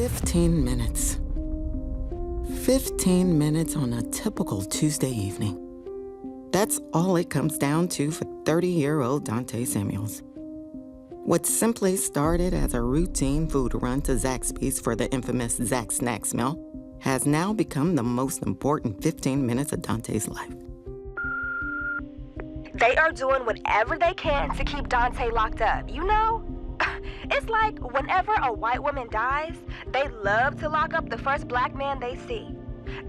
15 minutes. 15 minutes on a typical Tuesday evening. That's all it comes down to for 30-year-old Dante Samuels. What simply started as a routine food run to Zaxby's for the infamous Zax Snacks meal has now become the most important 15 minutes of Dante's life. They are doing whatever they can to keep Dante locked up, you know? It's like whenever a white woman dies, they love to lock up the first black man they see.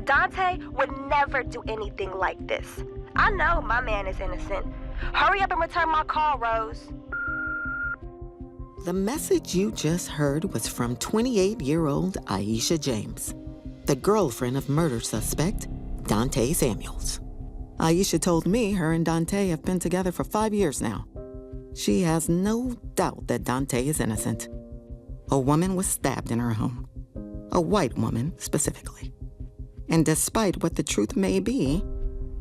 Dante would never do anything like this. I know my man is innocent. Hurry up and return my call, Rose. The message you just heard was from 28-year-old Aisha James, the girlfriend of murder suspect Dante Samuels. Aisha told me her and Dante have been together for 5 years now. She has no doubt that Dante is innocent. A woman was stabbed in her home. A white woman, specifically. And despite what the truth may be,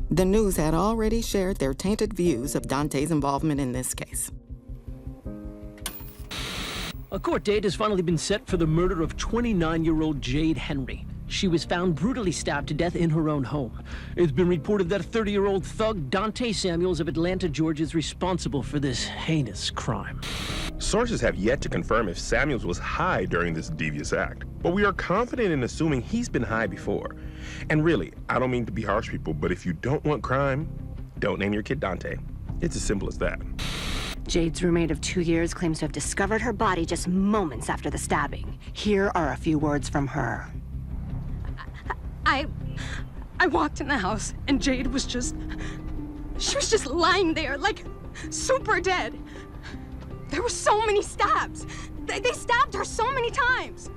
the news had already shared their tainted views of Dante's involvement in this case. A court date has finally been set for the murder of 29-year-old Jade Henry. She was found brutally stabbed to death in her own home. It's been reported that 30-year-old thug Dante Samuels of Atlanta, Georgia is responsible for this heinous crime. Sources have yet to confirm if Samuels was high during this devious act, but we are confident in assuming he's been high before. And really, I don't mean to be harsh, people, but if you don't want crime, don't name your kid Dante. It's as simple as that. Jade's roommate of 2 years claims to have discovered her body just moments after the stabbing. Here are a few words from her. I walked in the house and Jade was just... She was just lying there, like, super dead. There were so many stabs. They stabbed her so many times.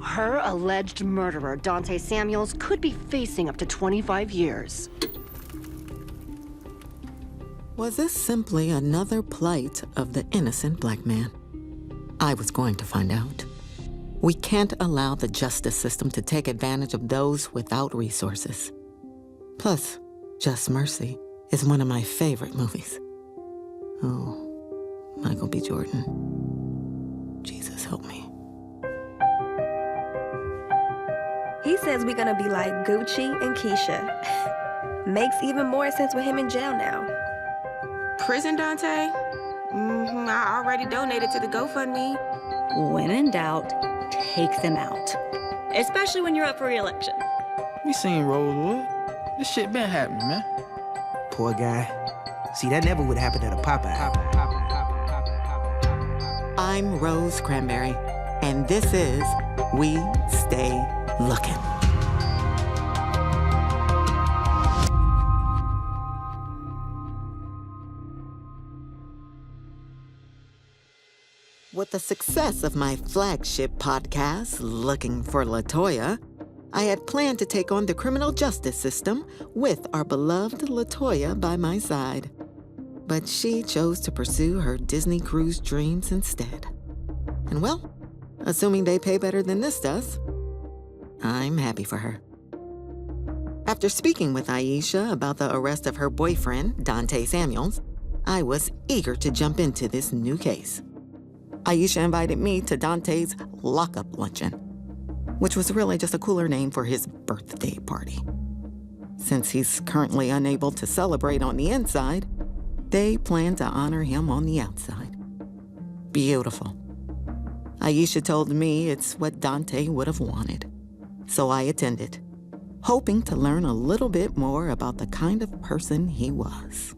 Her alleged murderer, Dante Samuels, could be facing up to 25 years. Was this simply another plight of the innocent black man? I was going to find out. We can't allow the justice system to take advantage of those without resources. Plus, Just Mercy is one of my favorite movies. Oh, Michael B. Jordan. Jesus help me. He says we're gonna be like Gucci and Keisha. Makes even more sense with him in jail now. Prison Dante? I already donated to the GoFundMe. When in doubt, take them out. Especially when you're up for re-election. We seen Rosewood. This shit been happening, man. Poor guy. See, that never would happen at a Popeye. I'm Rose Cranberry, and this is We Stay Looking. With the success of my flagship podcast, Looking for LaToya, I had planned to take on the criminal justice system with our beloved LaToya by my side. But she chose to pursue her Disney cruise dreams instead. And well, assuming they pay better than this does, I'm happy for her. After speaking with Aisha about the arrest of her boyfriend, Dante Samuels, I was eager to jump into this new case. Aisha invited me to Dante's lockup luncheon, which was really just a cooler name for his birthday party. Since he's currently unable to celebrate on the inside, they plan to honor him on the outside. Beautiful. Aisha told me it's what Dante would have wanted, so I attended, hoping to learn a little bit more about the kind of person he was.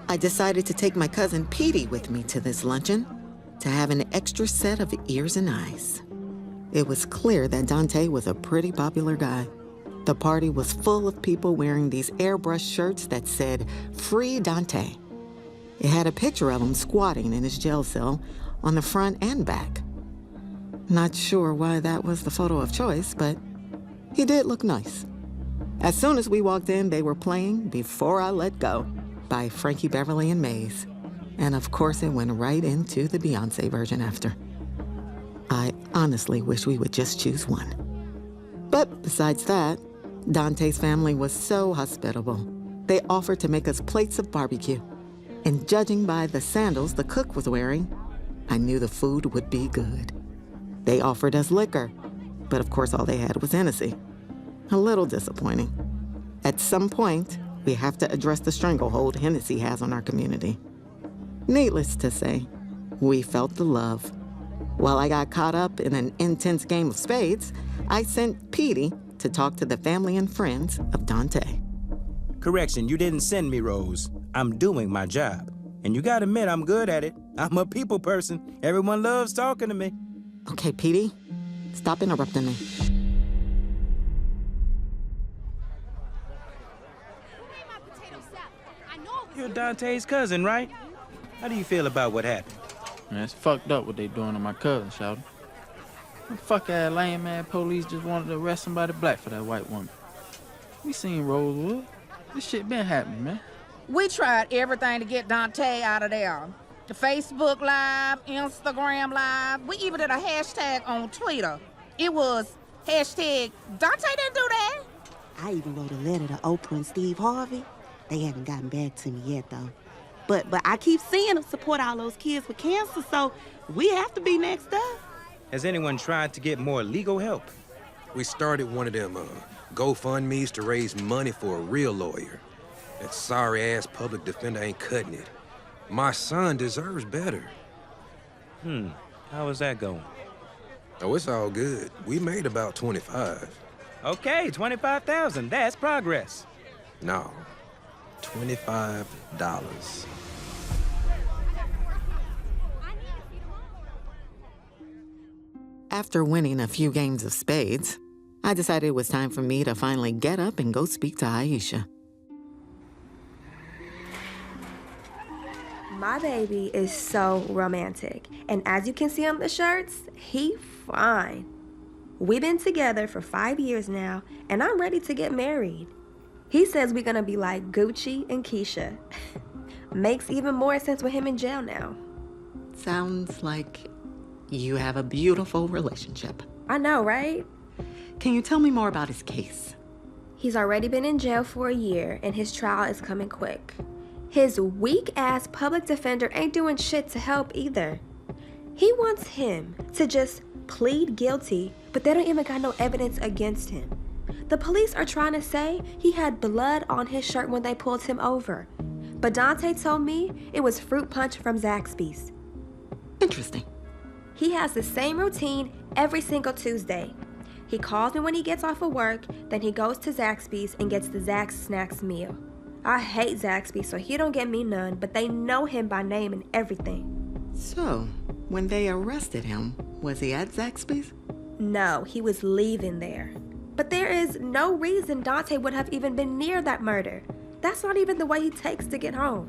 I decided to take my cousin Petey with me to this luncheon to have an extra set of ears and eyes. It was clear that Dante was a pretty popular guy. The party was full of people wearing these airbrush shirts that said, "Free Dante." It had a picture of him squatting in his jail cell on the front and back. Not sure why that was the photo of choice, but he did look nice. As soon as we walked in, they were playing Before I Let Go by Frankie Beverly and Maze. And of course, it went right into the Beyonce version after. I honestly wish we would just choose one. But besides that, Dante's family was so hospitable. They offered to make us plates of barbecue. And judging by the sandals the cook was wearing, I knew the food would be good. They offered us liquor, but of course all they had was Hennessy. A little disappointing. At some point, we have to address the stranglehold Hennessy has on our community. Needless to say, we felt the love. While I got caught up in an intense game of spades, I sent Petey to talk to the family and friends of Dante. Correction, you didn't send me, Rose. I'm doing my job. And you gotta admit, I'm good at it. I'm a people person. Everyone loves talking to me. Okay, Petey, stop interrupting me. You're Dante's cousin, right? How do you feel about what happened? Man, it's fucked up what they doing to my cousin, shouty. The fuck-ass lame-ass police just wanted to arrest somebody black for that white woman. We seen Rosewood. This shit been happening, man. We tried everything to get Dante out of there. The Facebook Live, Instagram Live. We even did a hashtag on Twitter. It was hashtag Dante didn't do that. I even wrote a letter to Oprah and Steve Harvey. They haven't gotten back to me yet, though. But I keep seeing them support all those kids with cancer, so we have to be next up. Has anyone tried to get more legal help? We started one of them GoFundMes to raise money for a real lawyer. That sorry-ass public defender ain't cutting it. My son deserves better. How is that going? Oh, it's all good. We made about 25. Okay, 25,000. That's progress. No, $25. After winning a few games of spades, I decided it was time for me to finally get up and go speak to Aisha. My baby is so romantic, and as you can see on the shirts, he fine. We've been together for 5 years now, and I'm ready to get married. He says we're gonna be like Gucci and Keisha. Makes even more sense with him in jail now. Sounds like you have a beautiful relationship. I know, right? Can you tell me more about his case? He's already been in jail for a year, and his trial is coming quick. His weak-ass public defender ain't doing shit to help either. He wants him to just plead guilty, but they don't even got no evidence against him. The police are trying to say he had blood on his shirt when they pulled him over. But Dante told me it was fruit punch from Zaxby's. Interesting. He has the same routine every single Tuesday. He calls me when he gets off of work, then he goes to Zaxby's and gets the Zax Snacks meal. I hate Zaxby's, so he don't get me none, but they know him by name and everything. So, when they arrested him, was he at Zaxby's? No, he was leaving there. But there is no reason Dante would have even been near that murder. That's not even the way he takes to get home.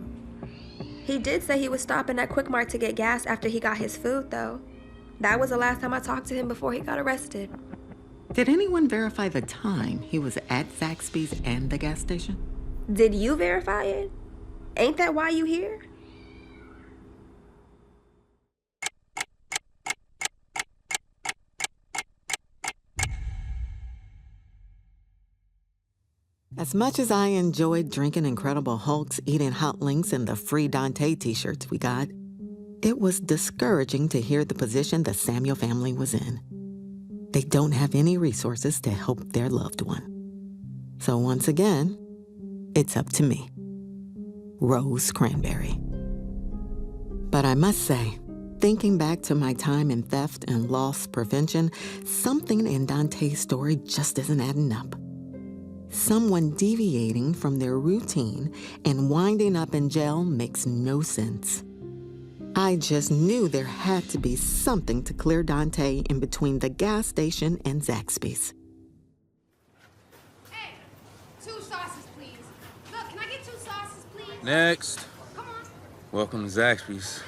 He did say he was stopping at Quick Mart to get gas after he got his food, though. That was the last time I talked to him before he got arrested. Did anyone verify the time he was at Zaxby's and the gas station? Did you verify it? Ain't that why you here? As much as I enjoyed drinking Incredible Hulks, eating Hot Links, and the free Dante t-shirts we got, it was discouraging to hear the position the Samuel family was in. They don't have any resources to help their loved one. So once again, it's up to me, Rose Cranberry. But I must say, thinking back to my time in theft and loss prevention, something in Dante's story just isn't adding up. Someone deviating from their routine and winding up in jail makes no sense. I just knew there had to be something to clear Dante in between the gas station and Zaxby's. Hey, 2 sauces, please. Look, can I get 2 sauces, please? Next. Come on. Welcome to Zaxby's.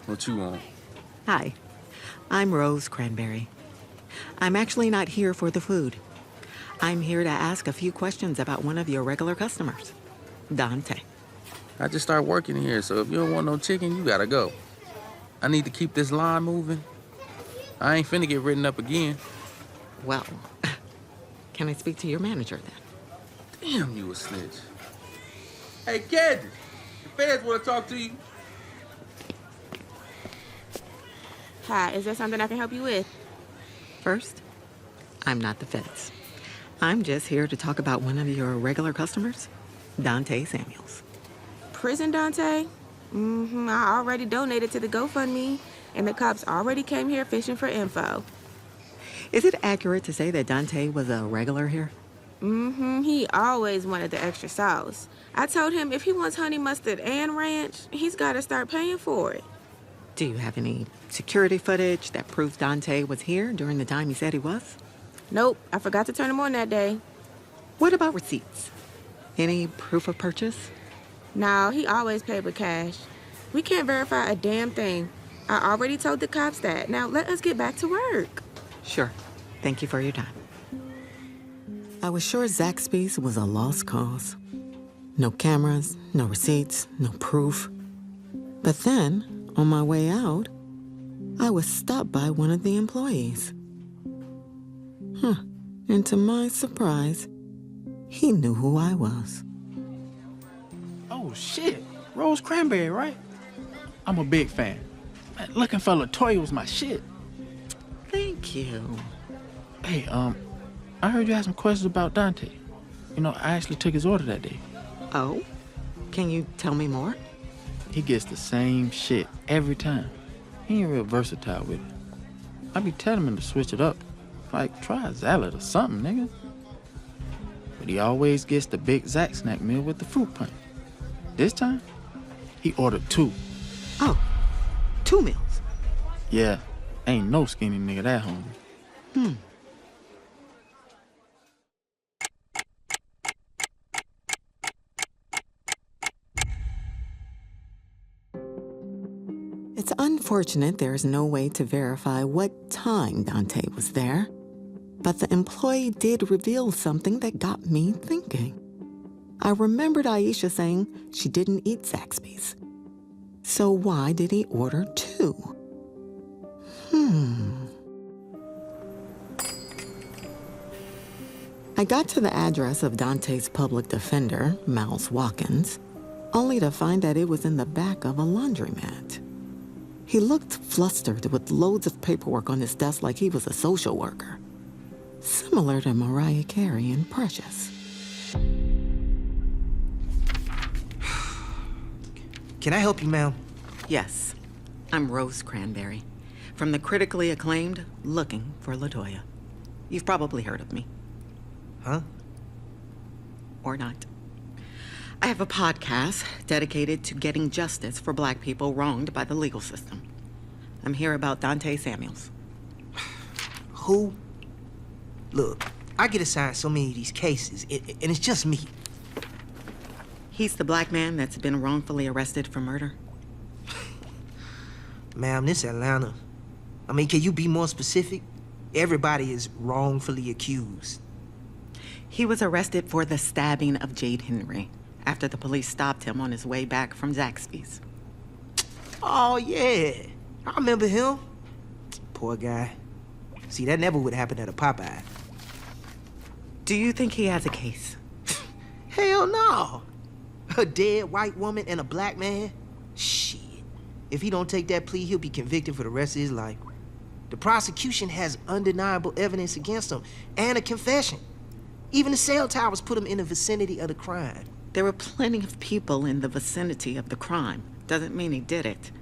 What you want? Hi, I'm Rose Cranberry. I'm actually not here for the food. I'm here to ask a few questions about one of your regular customers, Dante. I just started working here, so if you don't want no chicken, you gotta go. I need to keep this line moving. I ain't finna get written up again. Well, can I speak to your manager then? Damn, you a snitch. Hey, Candy, the fans wanna talk to you. Hi, is there something I can help you with? First, I'm not the feds. I'm just here to talk about one of your regular customers, Dante Samuels. Prison Dante? I already donated to the GoFundMe, and the cops already came here fishing for info. Is it accurate to say that Dante was a regular here? He always wanted the extra sauce. I told him if he wants honey mustard and ranch, he's got to start paying for it. Do you have any security footage that proves Dante was here during the time he said he was? Nope, I forgot to turn him on that day. What about receipts? Any proof of purchase? No, he always paid with cash. We can't verify a damn thing. I already told the cops that. Now let us get back to work. Sure. Thank you for your time. I was sure Zaxby's was a lost cause. No cameras, no receipts, no proof. But then, on my way out, I was stopped by one of the employees. And to my surprise, he knew who I was. Oh, shit. Rose Cranberry, right? I'm a big fan. Man, looking for LaToya was my shit. Thank you. Hey, I heard you had some questions about Dante. You know, I actually took his order that day. Oh? Can you tell me more? He gets the same shit every time. He ain't real versatile with it. I be telling him to switch it up. Like, try a salad or something, nigga. But he always gets the big Zack snack meal with the fruit punch. This time, he ordered 2. Oh, 2 meals? Yeah, ain't no skinny nigga that hungry. It's unfortunate there's no way to verify what time Dante was there, but the employee did reveal something that got me thinking. I remembered Aisha saying she didn't eat Zaxby's. So why did he order 2? I got to the address of Dante's public defender, Mouse Watkins, only to find that it was in the back of a laundromat. He looked flustered with loads of paperwork on his desk like he was a social worker. Similar to Mariah Carey and Precious. Can I help you, ma'am? Yes, I'm Rose Cranberry, from the critically acclaimed Looking for LaToya. You've probably heard of me. Huh? Or not. I have a podcast dedicated to getting justice for Black people wronged by the legal system. I'm here about Dante Samuels. Who? Look, I get assigned so many of these cases, and it's just me. He's the Black man that's been wrongfully arrested for murder. Ma'am, this Atlanta. I mean, can you be more specific? Everybody is wrongfully accused. He was arrested for the stabbing of Jade Henry after the police stopped him on his way back from Zaxby's. Oh, yeah. I remember him. Poor guy. See, that never would happen at a Popeye. Do you think he has a case? Hell no. A dead white woman and a Black man? Shit. If he don't take that plea, he'll be convicted for the rest of his life. The prosecution has undeniable evidence against him and a confession. Even the cell towers put him in the vicinity of the crime. There were plenty of people in the vicinity of the crime. Doesn't mean he did it.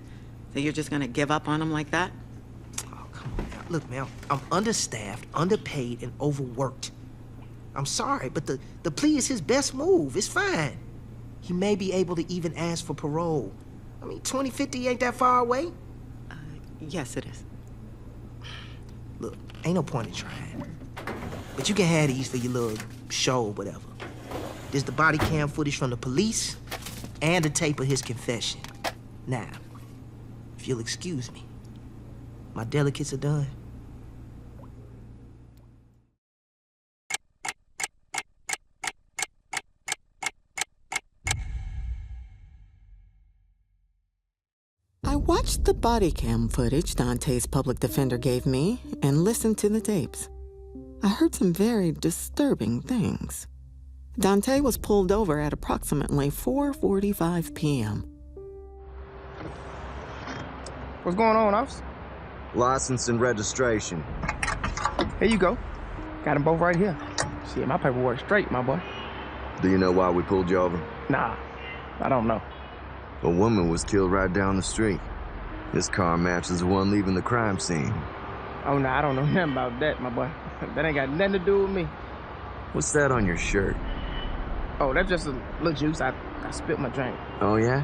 So you're just gonna give up on him like that? Oh, come on now. Look, man, I'm understaffed, underpaid, and overworked. I'm sorry, but the plea is his best move. It's fine. He may be able to even ask for parole. I mean, 2050 ain't that far away. Yes, it is. Look, ain't no point in trying. But you can have these for your little show or whatever. There's the body cam footage from the police and a tape of his confession. Now, if you'll excuse me, my delicates are done. I watched the body cam footage Dante's public defender gave me and listened to the tapes. I heard some very disturbing things. Dante was pulled over at approximately 4:45 p.m. What's going on, officer? License and registration. Here you go. Got them both right here. Shit, my paperwork's straight, my boy. Do you know why we pulled you over? Nah, I don't know. A woman was killed right down the street. This car matches the one leaving the crime scene. Oh, no, I don't know nothing about that, my boy. That ain't got nothing to do with me. What's that on your shirt? Oh, that's just a little juice. I spilled my drink. Oh, yeah?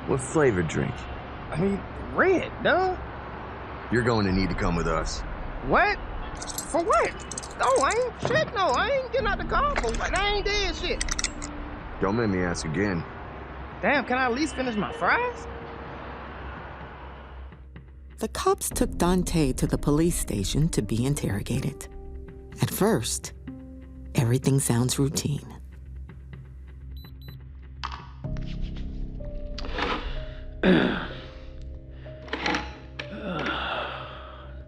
What flavor drink? I mean, red, duh. You're going to need to come with us. What? For what? No, I ain't shit, no. I ain't getting out the car for what? I ain't dead shit. Don't make me ask again. Damn, can I at least finish my fries? The cops took Dante to the police station to be interrogated. At first, everything sounds routine.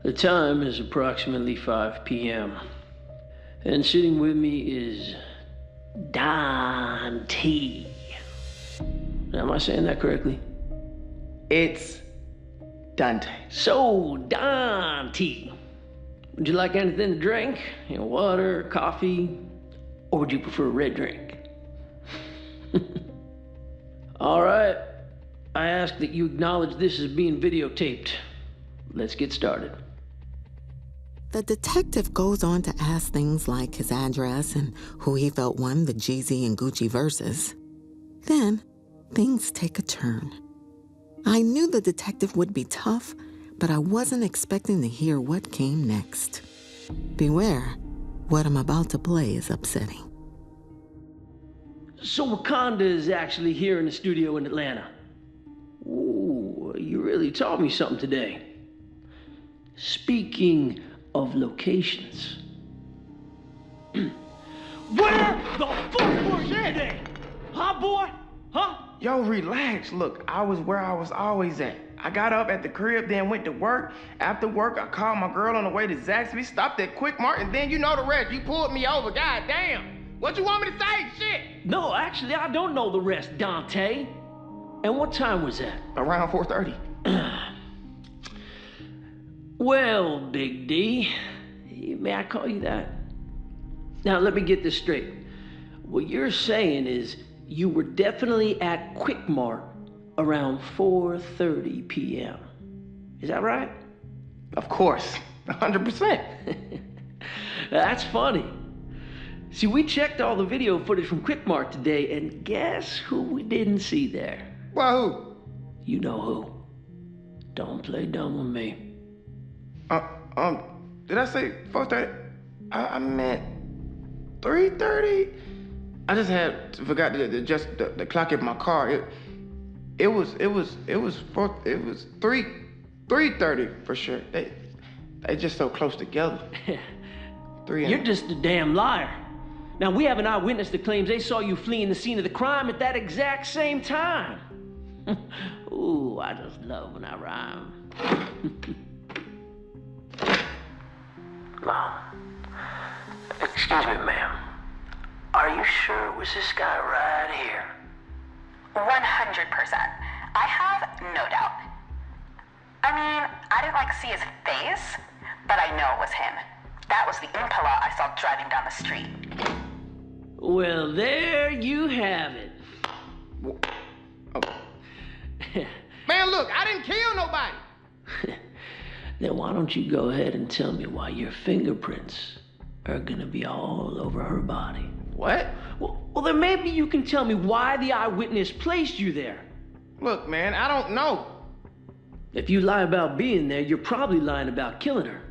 The time is approximately 5 p.m. And sitting with me is Dante. Am I saying that correctly? It's Dante. So, Dante, would you like anything to drink? You know, water, coffee, or would you prefer a red drink? All right. I ask that you acknowledge this is being videotaped. Let's get started. The detective goes on to ask things like his address and who he felt won the Jeezy and Gucci verses. Then, things take a turn. I knew the detective would be tough, but I wasn't expecting to hear what came next. Beware, what I'm about to play is upsetting. So Wakanda is actually here in the studio in Atlanta. Ooh, you really taught me something today. Speaking of locations. Where the fuck were you today? Huh, boy? Huh? Yo, relax. Look, I was where I was always at. I got up at the crib, then went to work. After work, I called my girl on the way to Zaxby, stopped at Quick Mart, and then you know the rest. You pulled me over. God damn. What you want me to say? Shit. No, actually, I don't know the rest, Dante. And what time was that? Around 4:30. Well, Big D, may I call you that? Now, let me get this straight. What you're saying is you were definitely at Quick Mart around 4:30 p.m. Is that right? Of course, 100%. That's funny. See, we checked all the video footage from Quick Mart today, and guess who we didn't see there? Well, who? You know who. Don't play dumb with me. Did I say 4:30? I meant 3:30. I just forgot to adjust the clock in my car. It was 3:30 for sure. They just so close together. You're just a damn liar. Now, we have an eyewitness that claims they saw you fleeing the scene of the crime at that exact same time. Ooh, I just love when I rhyme. Excuse me, ma'am. Are you sure it was this guy right here? 100%. I have no doubt. I mean, I didn't see his face, but I know it was him. That was the Impala I saw driving down the street. Well, there you have it. Man, look, I didn't kill nobody. Then why don't you go ahead and tell me why your fingerprints are gonna be all over her body? What? Well, then maybe you can tell me why the eyewitness placed you there. Look, man, I don't know. If you lie about being there, you're probably lying about killing her.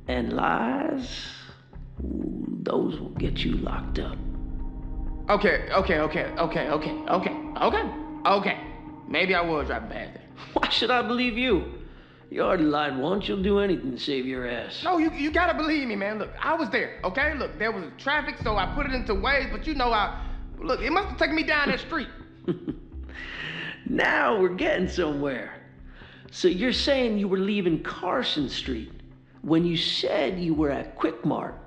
And lies, those will get you locked up. Okay. Maybe I was driving past there. Why should I believe you? You already lied once, you'll do anything to save your ass. No, you gotta believe me, man. Look, I was there, okay? Look, there was traffic, so I put it into Waze, but you know look, it must have taken me down that street. Now we're getting somewhere. So you're saying you were leaving Carson Street when you said you were at Quick Mart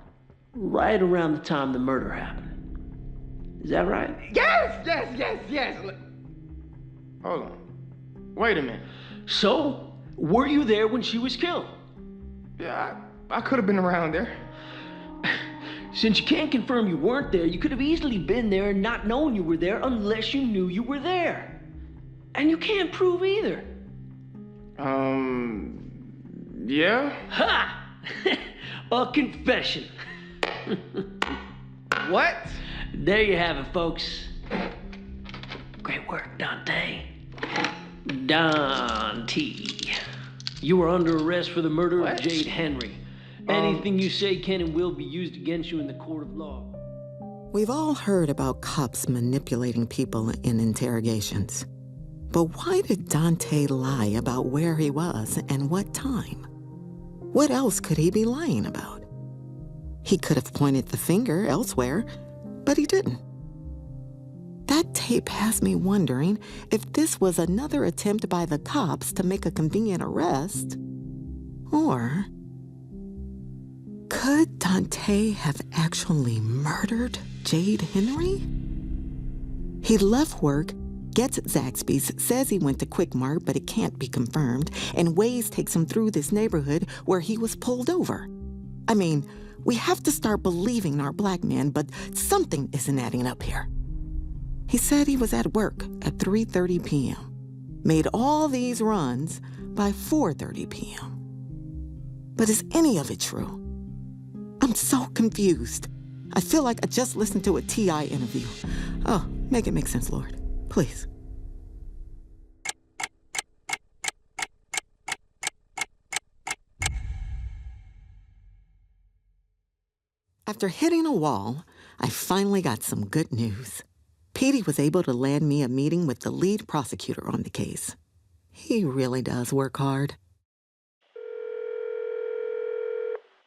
right around the time the murder happened. Is that right? Yes. Look. Hold on. Wait a minute. So, Were you there when she was killed? Yeah, I could have been around there. Since you can't confirm you weren't there, you could have easily been there and not known you were there unless you knew you were there. And you can't prove either. Yeah? Ha! A confession. What? There you have it, folks. Great work, Dante. Dante. You are under arrest for the murder of Jade Henry. Anything you say can and will be used against you in the court of law. We've all heard about cops manipulating people in interrogations. But why did Dante lie about where he was and what time? What else could he be lying about? He could have pointed the finger elsewhere, but he didn't. That tape has me wondering if this was another attempt by the cops to make a convenient arrest, or could Dante have actually murdered Jade Henry? He left work, gets at Zaxby's, says he went to Quick Mart, but it can't be confirmed, and Waze takes him through this neighborhood where he was pulled over. I mean, we have to start believing our black man, but something isn't adding up here. He said he was at work at 3:30 p.m., made all these runs by 4:30 p.m. But is any of it true? I'm so confused. I feel like I just listened to a T.I. interview. Oh, make it make sense, Lord. Please. After hitting a wall, I finally got some good news. Petey was able to land me a meeting with the lead prosecutor on the case. He really does work hard.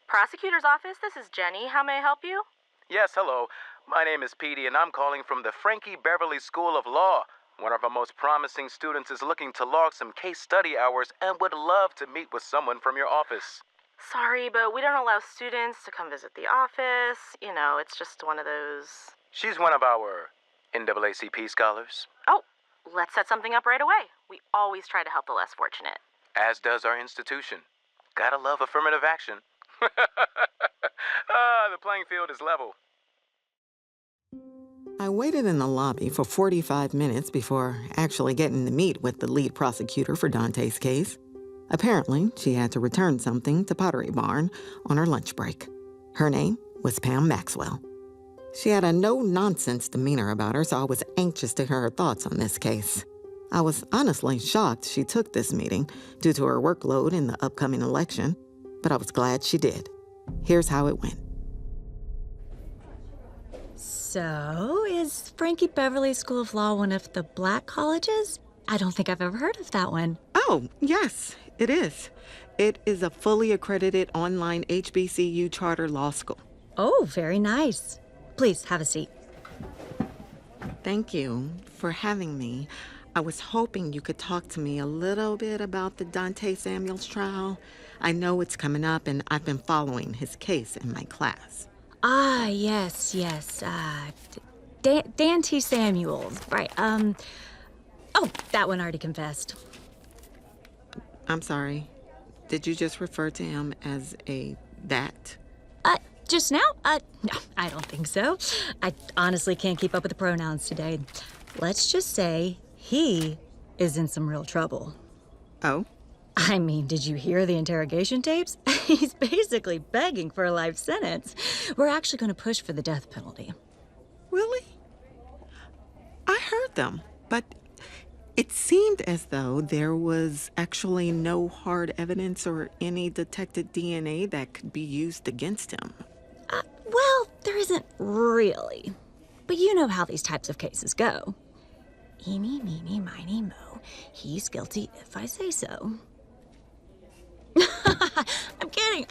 Prosecutor's office, this is Jenny. How may I help you? Yes, hello. My name is Petey, and I'm calling from the Frankie Beverly School of Law. One of our most promising students is looking to log some case study hours and would love to meet with someone from your office. Sorry, but we don't allow students to come visit the office. You know, it's just one of those... She's one of our NAACP scholars. Oh, let's set something up right away. We always try to help the less fortunate. As does our institution. Gotta love affirmative action. The playing field is level. I waited in the lobby for 45 minutes before actually getting to meet with the lead prosecutor for Dante's case. Apparently, she had to return something to Pottery Barn on her lunch break. Her name was Pam Maxwell. She had a no-nonsense demeanor about her, so I was anxious to hear her thoughts on this case. I was honestly shocked she took this meeting due to her workload in the upcoming election, but I was glad she did. Here's how it went. So, is Frankie Beverly School of Law one of the black colleges? I don't think I've ever heard of that one. Oh, yes, it is. It is a fully accredited online HBCU charter law school. Oh, very nice. Please, have a seat. Thank you for having me. I was hoping you could talk to me a little bit about the Dante Samuels trial. I know it's coming up, and I've been following his case in my class. Ah, yes. Dante Samuels, right. Oh, that one already confessed. I'm sorry. Did you just refer to him as a that? Just now? No, I don't think so. I honestly can't keep up with the pronouns today. Let's just say he is in some real trouble. Oh? I mean, did you hear the interrogation tapes? He's basically begging for a life sentence. We're actually going to push for the death penalty. Really? I heard them, but it seemed as though there was actually no hard evidence or any detected DNA that could be used against him. Well, there isn't really. But you know how these types of cases go. Eeny, meeny, miny, moe. He's guilty if I say so.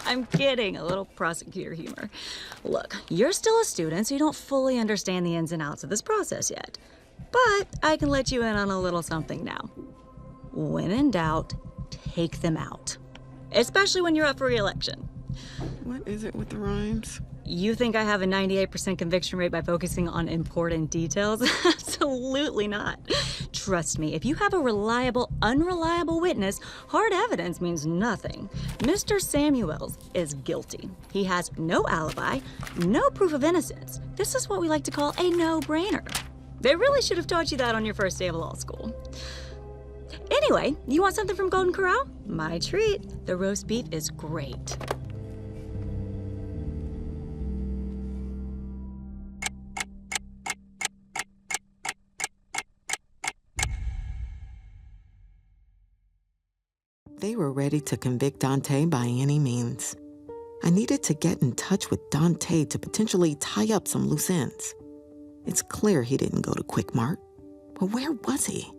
I'm kidding. A little prosecutor humor. Look, you're still a student, so you don't fully understand the ins and outs of this process yet. But I can let you in on a little something now. When in doubt, take them out. Especially when you're up for re-election. What is it with the rhymes? You think I have a 98% conviction rate by focusing on important details? Absolutely not. Trust me, if you have a reliable, unreliable witness, hard evidence means nothing. Mr. Samuels is guilty. He has no alibi, no proof of innocence. This is what we like to call a no-brainer. They really should have taught you that on your first day of law school. Anyway, you want something from Golden Corral? My treat. The roast beef is great. They were ready to convict Dante by any means. I needed to get in touch with Dante to potentially tie up some loose ends. It's clear he didn't go to Quick Mart, but where was he?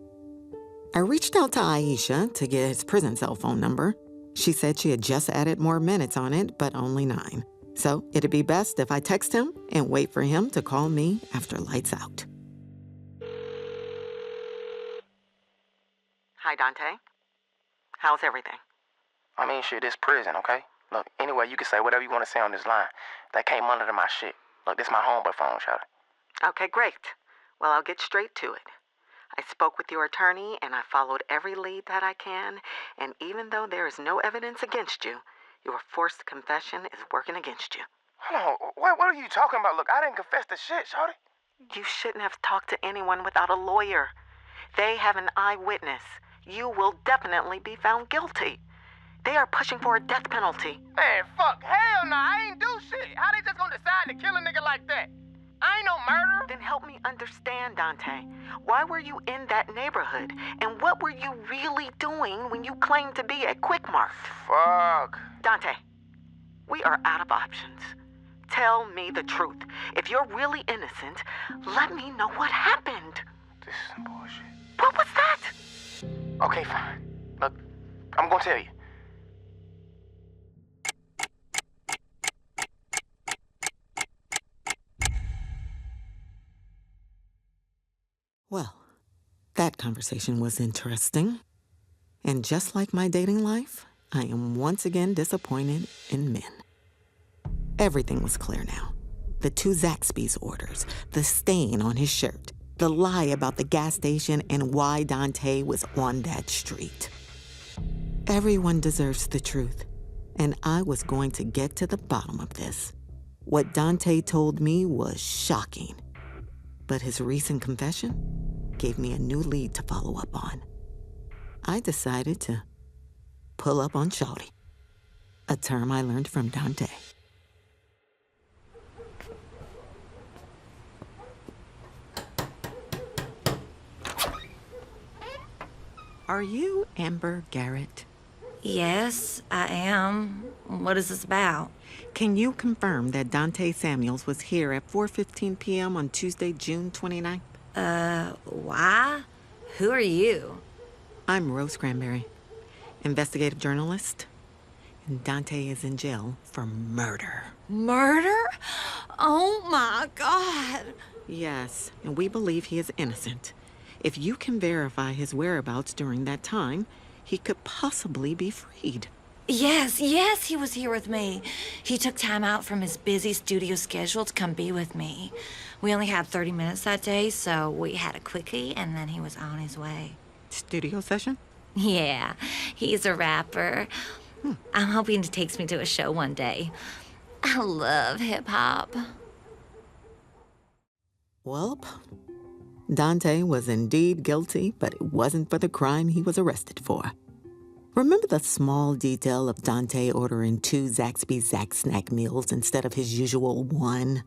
I reached out to Aisha to get his prison cell phone number. She said she had just added more minutes on it, but only 9. So it'd be best if I text him and wait for him to call me after lights out. Hi, Dante. How's everything? I mean, shit, this prison, okay? Look, anyway, you can say whatever you want to say on this line. That can't monitor my shit. Look, this my homeboy phone, shawty. Okay, great. Well, I'll get straight to it. I spoke with your attorney, and I followed every lead that I can, and even though there is no evidence against you, your forced confession is working against you. Hold on, what are you talking about? Look, I didn't confess to shit, shawty. You shouldn't have talked to anyone without a lawyer. They have an eyewitness. You will definitely be found guilty. They are pushing for a death penalty. Man, fuck, hell no, I ain't do shit. How they just gonna decide to kill a nigga like that? I ain't no murderer. Then help me understand, Dante. Why were you in that neighborhood? And what were you really doing when you claimed to be at Quick Mart? Fuck. Dante, we are out of options. Tell me the truth. If you're really innocent, let me know what happened. This is some bullshit. What was that? Okay, fine. Look, I'm gonna tell you. Well, that conversation was interesting. And just like my dating life, I am once again disappointed in men. Everything was clear now. The 2 Zaxby's orders, the stain on his shirt, the lie about the gas station and why Dante was on that street. Everyone deserves the truth, and I was going to get to the bottom of this. What Dante told me was shocking, but his recent confession gave me a new lead to follow up on. I decided to pull up on shawty, a term I learned from Dante. Are you Amber Garrett? Yes, I am. What is this about? Can you confirm that Dante Samuels was here at 4:15 p.m. on Tuesday, June 29th? Why? Who are you? I'm Rose Cranberry, investigative journalist, and Dante is in jail for murder. Murder? Oh my God. Yes, and we believe he is innocent. If you can verify his whereabouts during that time, he could possibly be freed. Yes, he was here with me. He took time out from his busy studio schedule to come be with me. We only had 30 minutes that day, so we had a quickie, and then he was on his way. Studio session? Yeah, he's a rapper. I'm hoping he takes me to a show one day. I love hip-hop. Welp, Dante was indeed guilty, but it wasn't for the crime he was arrested for. Remember the small detail of Dante ordering 2 Zaxby Zax snack meals instead of his usual 1?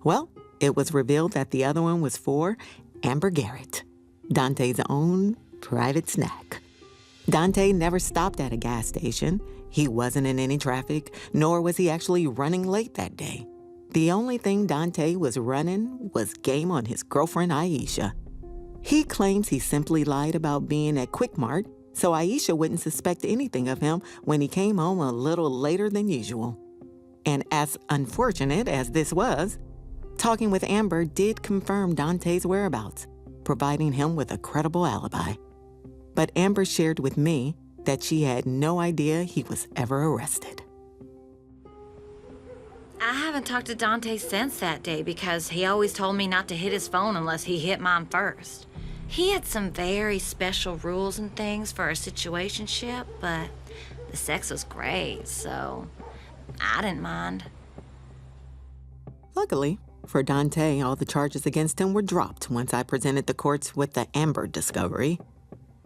Well, it was revealed that the other one was for Amber Garrett, Dante's own private snack. Dante never stopped at a gas station. He wasn't in any traffic, nor was he actually running late that day. The only thing Dante was running was game on his girlfriend Aisha. He claims he simply lied about being at Quick Mart so Aisha wouldn't suspect anything of him when he came home a little later than usual. And as unfortunate as this was, talking with Amber did confirm Dante's whereabouts, providing him with a credible alibi. But Amber shared with me that she had no idea he was ever arrested. I haven't talked to Dante since that day because he always told me not to hit his phone unless he hit mine first. He had some very special rules and things for our situationship, but the sex was great, so I didn't mind. Luckily for Dante, all the charges against him were dropped once I presented the courts with the Amber discovery.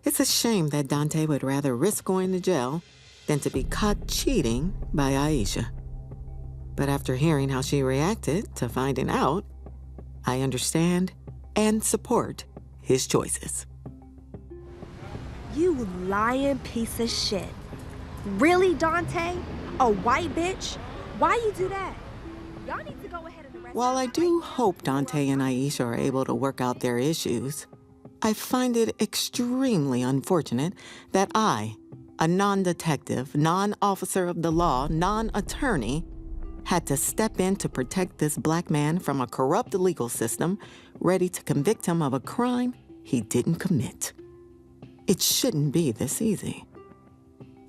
It's a shame that Dante would rather risk going to jail than to be caught cheating by Aisha. But after hearing how she reacted to finding out, I understand and support his choices. You lying piece of shit. Really, Dante? A white bitch? Why you do that? Y'all need to go ahead and arrest While I do hope Dante and Aisha are able to work out their issues, I find it extremely unfortunate that I, a non-detective, non-officer of the law, non-attorney, had to step in to protect this black man from a corrupt legal system ready to convict him of a crime he didn't commit. It shouldn't be this easy.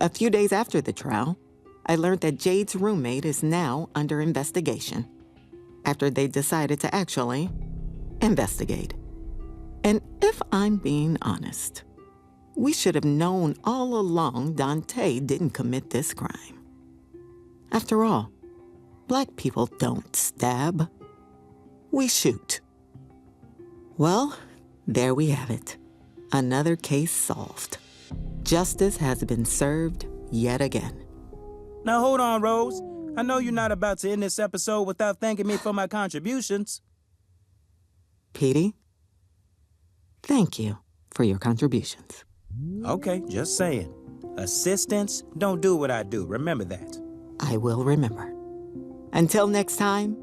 A few days after the trial, I learned that Jade's roommate is now under investigation after they decided to actually investigate. And if I'm being honest, we should have known all along Dante didn't commit this crime. After all, black people don't stab. We shoot. Well, there we have it. Another case solved. Justice has been served yet again. Now hold on, Rose. I know you're not about to end this episode without thanking me for my contributions. Petey, thank you for your contributions. Okay, just saying. Assistants don't do what I do. Remember that. I will remember. Until next time,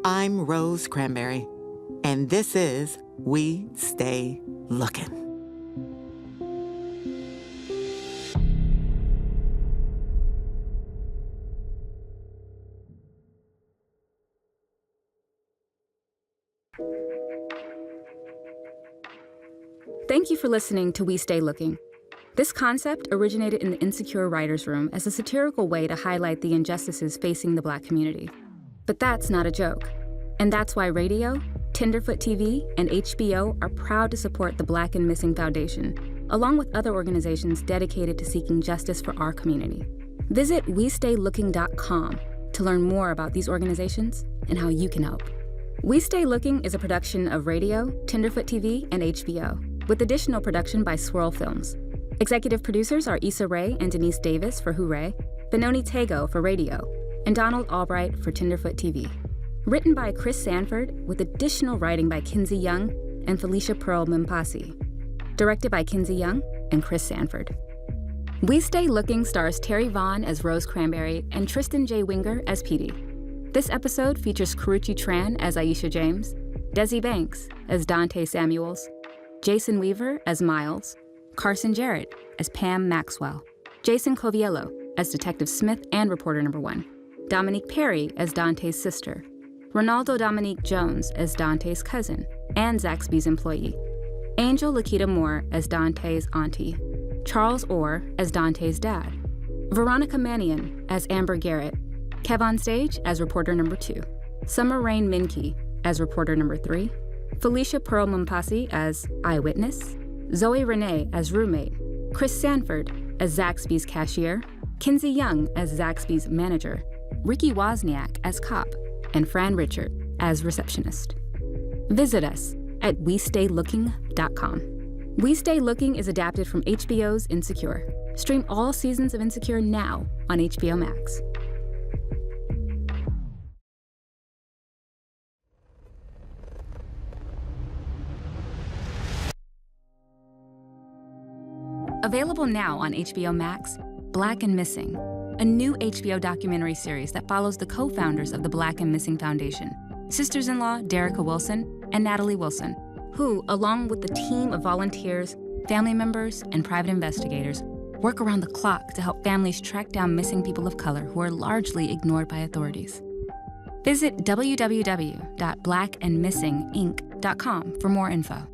I'm Rose Cranberry, and this is We Stay Looking. Thank you for listening to We Stay Looking. This concept originated in the Insecure Writers' Room as a satirical way to highlight the injustices facing the Black community. But that's not a joke. And that's why radio, Tenderfoot TV, and HBO are proud to support the Black and Missing Foundation, along with other organizations dedicated to seeking justice for our community. Visit WeStayLooking.com to learn more about these organizations and how you can help. We Stay Looking is a production of radio, Tenderfoot TV, and HBO, with additional production by Swirl Films. Executive producers are Issa Rae and Denise Davis for Hooray, Benoni Tego for Radio, and Donald Albright for Tenderfoot TV. Written by Chris Sanford, with additional writing by Kindsey Young and Phylicia Pearl Mpasi. Directed by Kindsey Young and Chris Sanford. We Stay Looking stars Terri Vaughn as Rose Cranberry and Tristen J. Winger as Petey. This episode features Karrueche Tran as Aisha James, Desi Banks as Dante Samuels, Jason Weaver as Miles, Carson Jarrett as Pam Maxwell, Jason Coviello as Detective Smith and Reporter Number 1, Dominique Perry as Dante's sister, Ronaldo Dominique Jones as Dante's cousin and Zaxby's employee, Angel Lakita Moore as Dante's auntie, Charles Orr as Dante's dad, Veronica Mannion as Amber Garrett, Kevon Stage as Reporter Number 2, Summer Rain Minke as Reporter Number 3, Phylicia Pearl Mpasi as Eyewitness, Zoe Renee as Roommate, Chris Sanford as Zaxby's cashier, Kindsey Young as Zaxby's manager, Ricky Wozniak as cop, and Fran Richard as receptionist. Visit us at WeStayLooking.com. We Stay Looking is adapted from HBO's Insecure. Stream all seasons of Insecure now on HBO Max. Available now on HBO Max, Black and Missing, a new HBO documentary series that follows the co-founders of the Black and Missing Foundation, sisters-in-law Derica Wilson and Natalie Wilson, who, along with the team of volunteers, family members, and private investigators, work around the clock to help families track down missing people of color who are largely ignored by authorities. Visit www.blackandmissinginc.com for more info.